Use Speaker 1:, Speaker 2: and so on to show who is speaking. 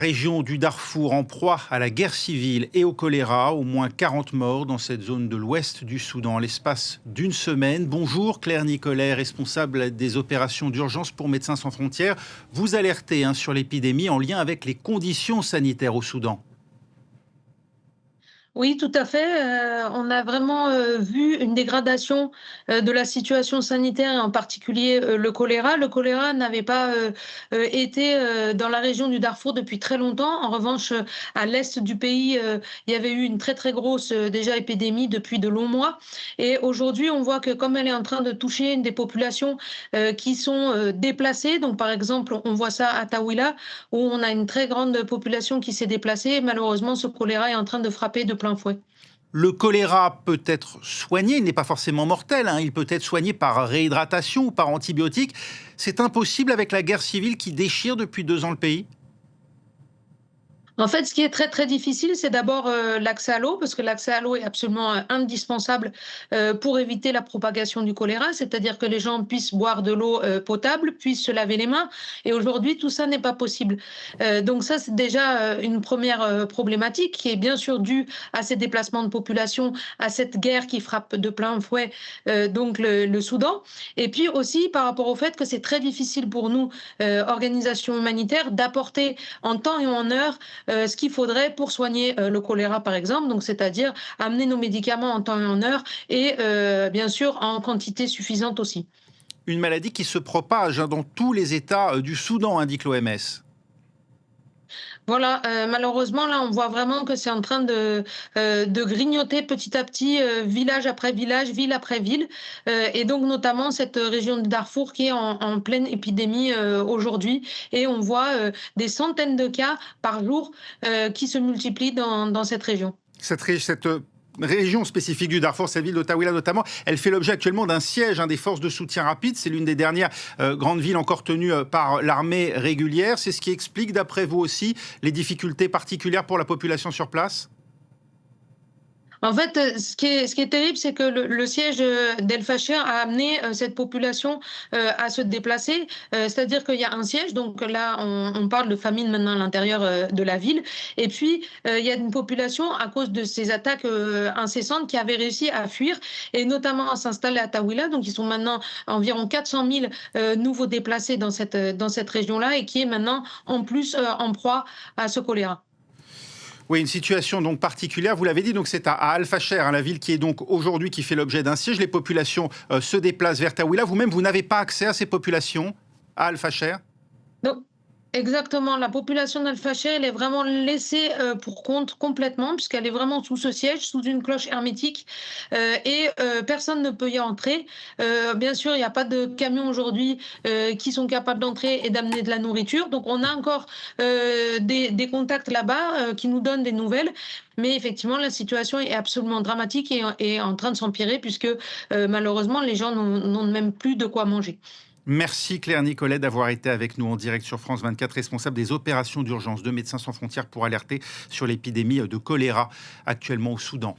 Speaker 1: Région du Darfour en proie à la guerre civile et au choléra, au moins 40 morts dans cette zone de l'ouest du Soudan, l'espace d'une semaine. Bonjour Claire Nicolet, responsable des opérations d'urgence pour Médecins sans frontières. Vous alertez sur l'épidémie en lien avec les conditions sanitaires au Soudan.
Speaker 2: Oui, tout à fait. On a vraiment, vu une dégradation, de la situation sanitaire et en particulier, le choléra. Le choléra n'avait pas, été, dans la région du Darfour depuis très longtemps. En revanche, à l'est du pays, il y avait eu une très, très grosse, déjà épidémie depuis de longs mois et aujourd'hui, on voit que comme elle est en train de toucher des populations, qui sont, déplacées, donc par exemple, on voit ça à Taouila où on a une très grande population qui s'est déplacée et malheureusement ce choléra est en train de frapper de plein fouet.
Speaker 1: Le choléra peut être soigné, il n'est pas forcément mortel, il peut être soigné par réhydratation ou par antibiotiques. C'est impossible avec la guerre civile qui déchire depuis 2 ans le pays.
Speaker 2: En fait, ce qui est très, très difficile, c'est d'abord, l'accès à l'eau, parce que l'accès à l'eau est absolument, indispensable, pour éviter la propagation du choléra. C'est-à-dire que les gens puissent boire de l'eau, potable, puissent se laver les mains et aujourd'hui tout ça n'est pas possible. Donc ça, c'est déjà, une première re problématique qui est bien sûr due à ces déplacements de population, à cette guerre qui frappe de plein fouet, donc le Soudan et puis aussi par rapport au fait que c'est très difficile pour nous, organisations humanitaires, d'apporter en temps et en heure, ce qu'il faudrait pour soigner, le choléra, par exemple, donc c'est-à-dire amener nos médicaments en temps et en heure et bien sûr en quantité suffisante aussi.
Speaker 1: Une maladie qui se propage dans tous les États du Soudan, indique l'OMS.
Speaker 2: Voilà, malheureusement, là, on voit vraiment que c'est en train de grignoter petit à petit, village après village, ville après ville, et donc notamment cette région de Darfour qui est en pleine épidémie, aujourd'hui et on voit, des centaines de cas par jour, qui se multiplient dans cette région.
Speaker 1: Cette région spécifique du Darfour, cette ville de Taouila notamment, elle fait l'objet actuellement d'un siège des forces de soutien rapide. C'est l'une des dernières grandes villes encore tenues par l'armée régulière. C'est ce qui explique, d'après vous aussi, les difficultés particulières pour la population sur place?
Speaker 2: En fait, ce qui est terrible, c'est que le siège, d'El Fasher a amené, cette population, à se déplacer. C'est-à-dire qu'il y a un siège, donc là, on parle de famine maintenant à l'intérieur, de la ville et puis, il y a une population à cause de ces attaques, incessantes qui avait réussi à fuir et notamment à s'installer à Taouila. Donc ils sont maintenant environ 400 000, nouveaux déplacés dans cette région-là et qui est maintenant en plus, en proie à ce choléra.
Speaker 1: Oui, une situation donc particulière. Vous l'avez dit, donc c'est à Al Fasher, la ville qui est donc aujourd'hui qui fait l'objet d'un siège. Les populations se déplacent vers Taouila. Vous-même, vous n'avez pas accès à ces populations à Al Fasher?
Speaker 2: Donc exactement, la population d'Al-Fachir, elle est vraiment laissée, pour compte complètement puisqu'elle est vraiment sous ce siège, sous une cloche hermétique, et personne ne peut y entrer. Bien sûr, il y a pas de camions aujourd'hui, qui sont capables d'entrer et d'amener de la nourriture. Donc on a encore, des contacts là-bas, qui nous donnent des nouvelles. Mais effectivement, la situation est absolument dramatique et en train de s'empirer puisque, malheureusement, les gens n'ont même plus de quoi manger.
Speaker 1: Merci Claire Nicolet d'avoir été avec nous en direct sur France 24, responsable des opérations d'urgence de Médecins sans frontières pour alerter sur l'épidémie de choléra actuellement au Soudan.